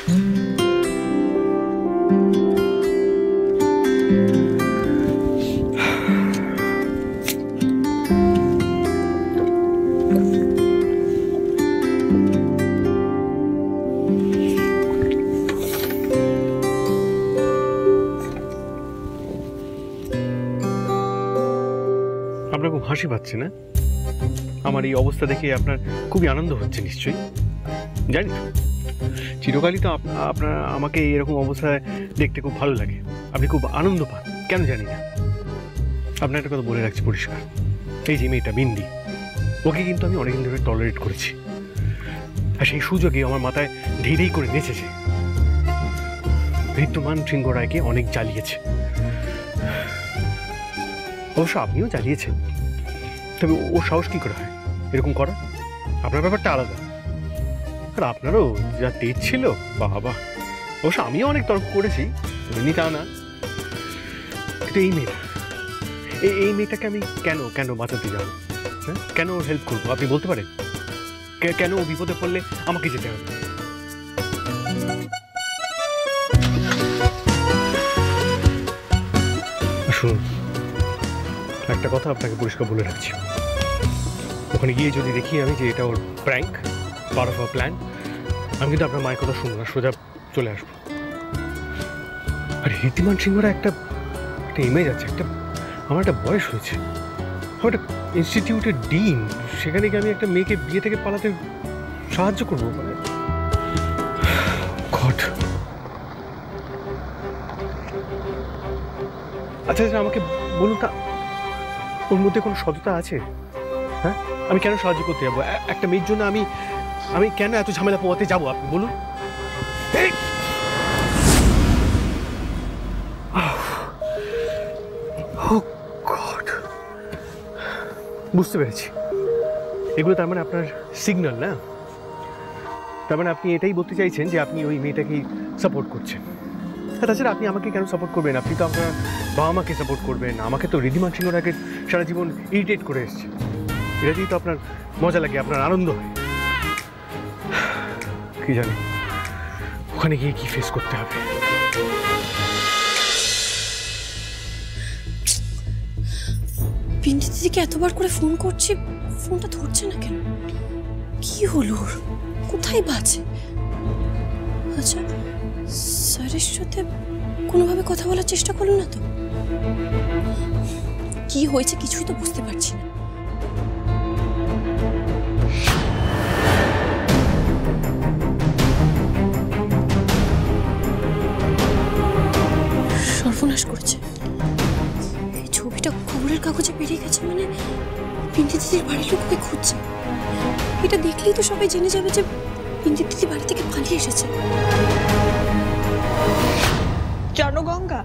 আপনার খুব হাসি পাচ্ছে না? আমার এই অবস্থা দেখে আপনার খুবই আনন্দ হচ্ছে নিশ্চয়ই। জানি তো, চিরকালই তো আপনার আমাকে এরকম অবস্থায় দেখতে খুব ভালো লাগে, আপনি খুব আনন্দ পান, কেন জানি না। আপনার একটা কথা বলে রাখছি পরিষ্কার, এই যে মেয়েটা বিন্দি, ওকে কিন্তু আমি অনেকদিন ধরে টলারেট করেছি, আর সেই সুযোগে আমার মাথায় ধীরেই করে নেচেছে। বিদ্যমান সিংহ রায়কে অনেক জ্বালিয়েছে, অবশ্য আপনিও জ্বালিয়েছেন, তবে ওর সাহস কি করে হয় এরকম করা? আপনার ব্যাপারটা আলাদা, আর আপনারও যা তেজ ছিল বাবা। অবশ্য আমিও অনেক তর্ক করেছি, এমনি তা না, কিন্তু এই মেয়েটাকে আমি কেন কেন বাঁচাতে যাবো? হ্যাঁ, কেন ওর হেল্প করবো আপনি বলতে পারেন? কেন ও বিপদে পড়লে আমাকে যেতে হবে? শুনুন, একটা কথা আপনাকে পরিষ্কার বলে রাখছি, ওখানে গিয়ে যদি দেখি আমি যে এটা ওর prank, part of a plan, আমি কিন্তু আপনার মায়ের কথা শুনবো না, সোজা চলে আসবো। আর ঋদ্ধিমান সিংহরা একটা ইমেজ আছে, আমার একটা বয়স হয়েছে, আমার একটা ইনস্টিটিউটের ডিন, সেখানে গিয়ে আমি একটা মেয়েকে বিয়ে থেকে পালাতে সাহায্য করবো? মানে গড। আচ্ছা আচ্ছা, আমাকে বলুন তা, ওর মধ্যে কোনো সততা আছে? হ্যাঁ, আমি কেন সাহায্য করতে যাবো একটা মেয়ের জন্য? আমি কেন এত ঝামেলা পোয়াতে যাবো আপনি বলুন? বুঝতে পেরেছি, এগুলো তার মানে আপনার সিগন্যাল না? তার মানে আপনি এটাই বলতে চাইছেন যে আপনি ওই মেয়েটাকেই সাপোর্ট করছেন। তাছাড়া আপনি আমাকে কেন সাপোর্ট করবেন? আপনি তো আপনার বাবা মাকে সাপোর্ট করবেন, আমাকে তো ঋদ্ধিমান সিংহরাকে সারা জীবন ইরিটেট করে এসছে, এটা দিয়ে তো আপনার মজা লাগে, আপনার আনন্দ হয়। কি জানি ওখানে গিয়ে কি ফেস করতে হবে। বিন্দি দিদিকে এতবার করে ফোন করছি, ফোনটা ধরছে না কেন? কি হলো ওর? কোথায় বাজে? আচ্ছা, স্যারের সাথে কোনোভাবে কথা বলার চেষ্টা করলো না তো? কি হয়েছে কিছুই তো বুঝতে পারছি না। সর্বনাশ করেছে, এই ছবিটা খবরের কাগজে বেরিয়ে গেছে, মানে বিন্দি দিদির বাড়ির লোক ওকে খুঁজছে। এটা দেখলেই তো সবাই জেনে যাবে যে বিন্দি দিদি বাড়ি থেকে পালিয়ে এসেছে। জানো গঙ্গা,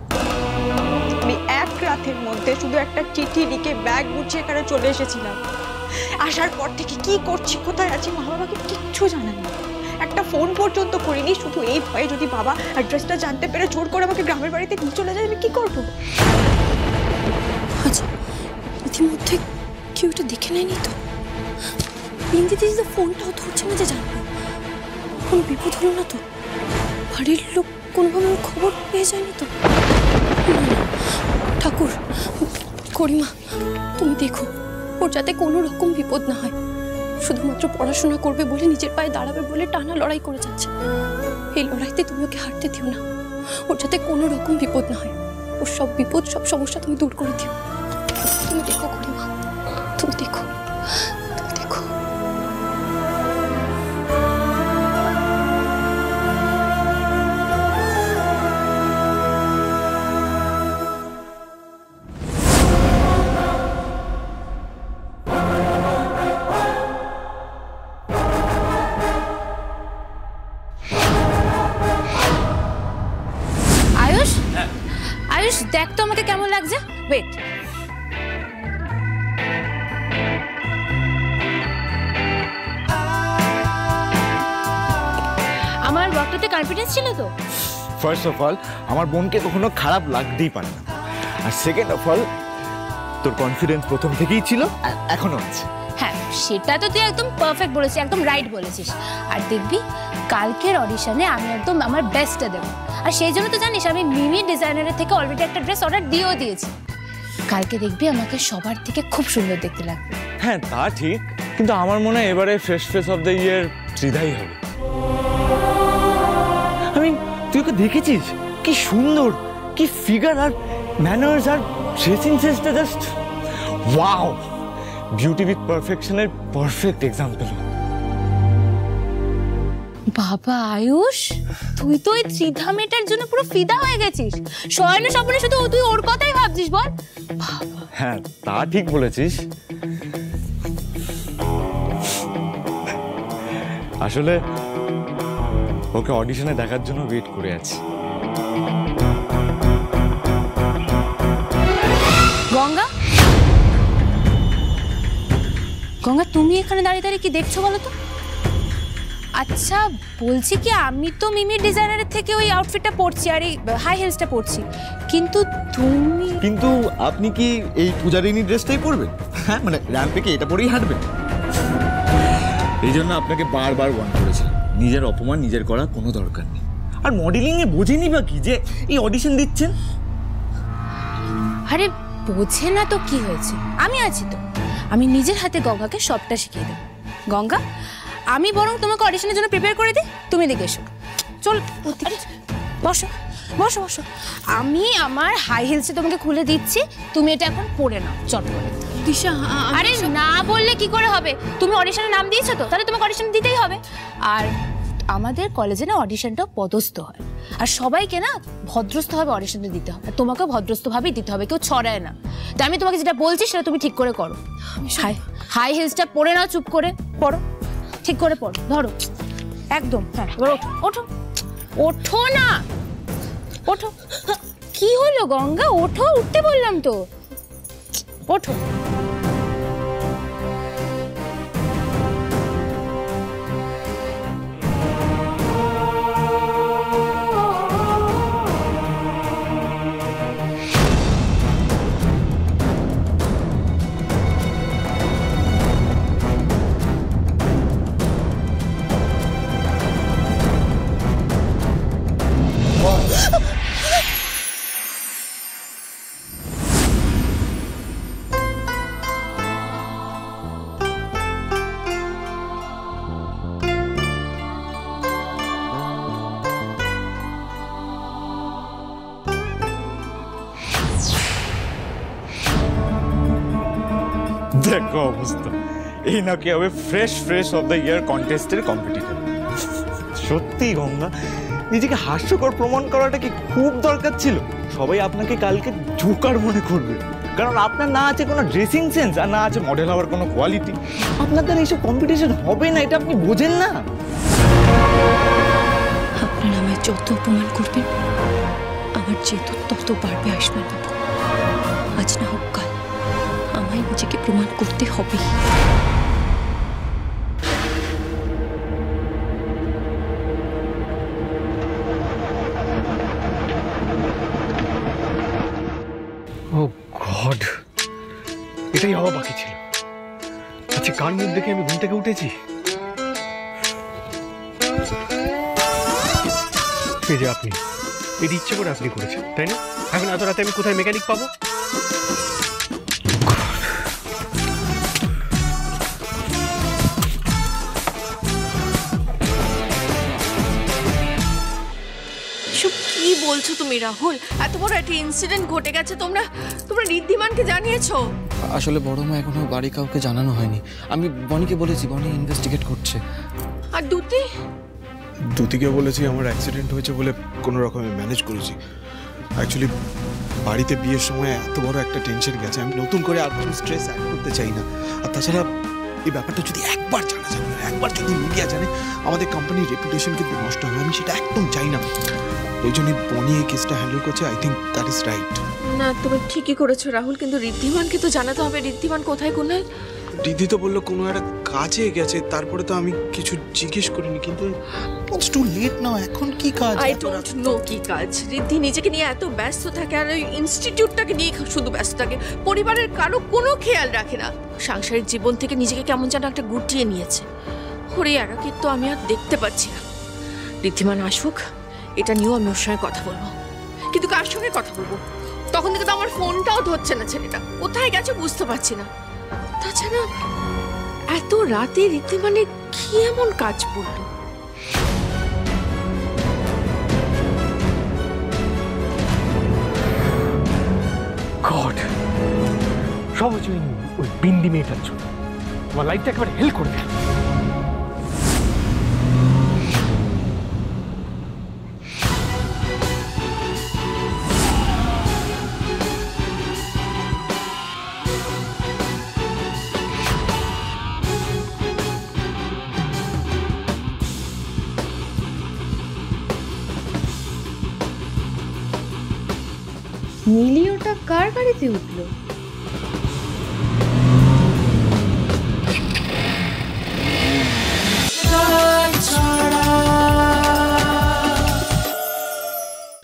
আমি এক রাতের মধ্যে শুধু একটা চিঠি লিখে ব্যাগ গুছিয়ে এখানে চলে এসেছিলাম। আসার পর থেকে কি করছি, কোথায় আছি, মা বাবাকে কিচ্ছু জানাইনি, একটা ফোন পর্যন্ত করিনি, শুধু এই ভয়ে যদি বাবা অ্যাড্রেসটা জানতে পেরে জোর করে আমাকে গ্রামের বাড়িতে নিয়ে চলে যায়, আমি কি করবো? আচ্ছা, ইতিমধ্যে কেউ এটা দেখে নেয়নি তো? বিন্দি দিদি তো ফোনটাও ধরছে না যে জানবো, কোনো বিপদ হলো না তো? বাড়ির লোক কোনোভাবে ওর খবর পেয়ে যায়নি তো? ঠাকুর, করিমা, তুমি দেখো ওর যাতে কোনো রকম বিপদ না হয়। শুধুমাত্র পড়াশোনা করবে বলে, নিজের পায়ে দাঁড়াবে বলে টানা লড়াই করে যাচ্ছে। এই লড়াইতে তুমি ওকে হারতে দিও না, ওর যাতে কোনো রকম বিপদ না হয়। ওর সব বিপদ, সব সমস্যা তুমি দূর করে দিও। তুমি দেখো করিমা, তুমি দেখো, তুমি দেখো। আয়ুষ, দেখ তো আমাকে কেমন লাগছে। ওয়েট, আমার ওয়ার্কটাতে কনফিডেন্স ছিল তো? ফার্স্ট অফ অল, আমার বোনকে কখনো খারাপ লাগতেই পারে না, আর সেকেন্ড অফ অল, তোর কনফিডেন্স প্রথম থেকেই ছিল, এখনো আছে। হ্যাঁ, সেটা তো তুই একদম পারফেক্ট বলেছিস, একদম রাইট বলেছিস। আর দেখবি কালকের অডিশনে আমি একদম আমার বেস্টটা দেবো। আর সেই জন্য তো জানিস আমি মিমি ডিজাইনারের থেকে অলরেডি একটা ড্রেস অর্ডার দিয়েও দিয়েছি। কালকে দেখবি আমাকে সবার থেকে খুব সুন্দর দেখতে লাগবে। হ্যাঁ তা ঠিক, কিন্তু আমার মনে হয় এবারে fresh face of the year ত্রিধাই হবে। তুই ওকে দেখেছিস কি সুন্দর, কি ফিগার আর ম্যানার্স আর ড্রেসিং সেন্সটা জাস্ট ওয়াও। বিউটি উইথ পারফেকশনের পারফেক্ট এক্সাম্পল। বাবা আয়ুষ, তুই তো ওই ত্রিধা মেয়েটার জন্য পুরো ফিদা হয়ে গেছিস। শয়ন স্বপ্নে শুধু তুই ওর কথাই ভাবছিস বল। হ্যাঁ তা ঠিক বলেছিস। আসলে ওকে অডিশনে দেখার জন্য ওয়েট করে আছি। গঙ্গা, গঙ্গা তুমি এখানে দাঁড়িয়ে দাঁড়িয়ে কি দেখছো বলো তো? আচ্ছা বলছি কি, আমি তো মিমির ডিজাইনারের থেকে ওই আউটফিটটা পরছি আর এই হাই হিলসটা পরছি, কিন্তু তুমি। কিন্তু আপনি কি এই পূজারিনী ড্রেসটাই পরবেন? হ্যাঁ মানে র্যাম্পে কি এটা পরেই হাঁটবেন? এই জন্য আপনাকে বারবার ওয়ার্ন করেছিলাম, নিজের অপমান নিজের করা কোনো দরকার নেই। আর মডেলিংয়ে বোঝেনি বা কি যে এই অডিশন দিচ্ছেন? আরে বোঝে না তো কি হয়েছে, আমি আছি তো, আমি নিজের হাতে গঙ্গাকে সবটা শিখিয়ে দেবো। গঙ্গা, আমি বরং তোমাকে অডিশনের জন্য প্রিপেয়ার করে দিই, তুমি দেখে এসো। চল বসো বসো বসো, আমি আমার হাই হিলসে তোমাকে খুলে দিচ্ছি, তুমি এটা এখন পরে নাও চট করে। দিশা, আরে না বললে কি করে হবে, তুমি অডিশনে নাম দিয়েছো তো, তাহলে তোমাকে অডিশন দিতেই হবে। আর আমাদের কলেজে না অডিশনটা পদস্থ হয়, আর সবাইকে না ভদ্রস্থভাবে অডিশনটা দিতে হবে, আর তোমাকেও ভদ্রস্থভাবেই দিতে হবে, কেউ ছড়ায় না। তাই আমি তোমাকে যেটা বলছি সেটা তুমি ঠিক করে করো। হাই হিলসটা পরে নাও, চুপ করে পড়ো, ঠিক করে পড়ো, ধরো একদম। হ্যাঁ এবার ওঠো, ওঠো না, ওঠো। কি হলো গঙ্গা, ওঠো, উঠতে বললাম তো, ওঠো। দেখো অবস্থা, এই নাকি হবে ফ্রেশ অফ দ্য ইয়ার কন্টেস্টের কম্পিটিটর। সত্যি গঙ্গা, নিজেকে হাস্যকর প্রমাণ করাটা কি খুব দরকার ছিল? সবাই আপনাকে কালকে জোকার মনে করবে, কারণ আপনার না আছে কোনো ড্রেসিং সেন্স আর না আছে মডেল হওয়ার কোনো কোয়ালিটি। আপনার দ্বারা এইসব কম্পিটিশন হবে না, এটা আপনি বোঝেন না। আপনারা আমায় যত অপমান করবেন আমার যেহেতু তত বাড়বে আয়ুষ্মান বাবু। আজ না হোক কাল আমায় নিজেকে প্রমাণ করতে হবে। ও গড, এটাই হওয়া বাকি ছিল। আচ্ছা কার মুখ দেখে আমি ঘুম থেকে উঠেছি? এই যে আপনি, এটি ইচ্ছে করে আপনি করেছেন তাই না? এখন এত রাতে আমি কোথায় মেকানিক পাবো? কি বলছো তুমি রাহুল? এত বড় একটা ইনসিডেন্ট ঘটে গেছে, তোমরা ঋদ্ধিমানকে জানিয়েছো? আসলে বড় মা এখনো বাড়ি কাউকে জানানো হয়নি। আমি বনিকে বলেছি, বনি ইনভেস্টিগেট করছে। আর দুতি? দুতিকে বলেছি আমার অ্যাক্সিডেন্ট হয়েছে বলে কোনো রকমে ম্যানেজ করেছি। অ্যাকচুয়ালি বাড়িতে বিয়ের সময় এত বড় একটা টেনশন গেছে, আমি নতুন করে আর কোনো স্ট্রেস অ্যাড করতে চাই না। আর তাছাড়া এই ব্যাপারটা যদি একবার জানা যায়, একবার যদি মিডিয়া জানে, আমাদের কোম্পানির রেপুটেশন কিন্তু নষ্ট হবে। আমি সেটা একদম চাই না। ওই জন্যই বনি এই কেসটা হ্যান্ডেল করছে। I think that is right. না তুমি ঠিকই করেছো রাহুল, কিন্তু ঋদ্ধিমানকে তো জানাতে হবে ঋদ্ধিমান কোথায় কোথায়। রিদ্ধি তো বললো কোনো একটা কাজে গেছে, তারপরে তো আমি কিছু জিজ্ঞেস করিনি। কিন্তু ইটস টু লেট নাও, এখন কি কাজ? আই ডোন্ট নো কি কাজ। রিদ্ধি নিজেকে নিয়ে এত ব্যস্ত থাকে, আর ওই ইনস্টিটিউটটাকে নিয়ে শুধু ব্যস্ত থাকে, পরিবারের কারো কোনো খেয়াল রাখে না। সাংসারিক জীবন থেকে নিজেকে কেমন যেন একটা গুটিয়ে নিয়েছে। ওর এই একাকিত্ব আমি আর দেখতে পাচ্ছি না। ঋদ্ধিমান আসুক, এটা নিয়েও আমি ওর সঙ্গে কথা বলবো, কিন্তু কার সঙ্গে কথা বলবো? তখন থেকে তো আমার ফোনটাও ধরছে না ছেলেটা, কোথায় গেছে বুঝতে পারছি না। তাছাড়া এত রাতে ঋদ্ধিমানের কি এমন কাজ পড়লো? গড, সব হচ্ছে ওই বিন্দি মেয়েটার জন্য। আমার লাইফটা একেবারে হেল করে দিল। নীলি ওটা কার গাড়িতে উঠলো?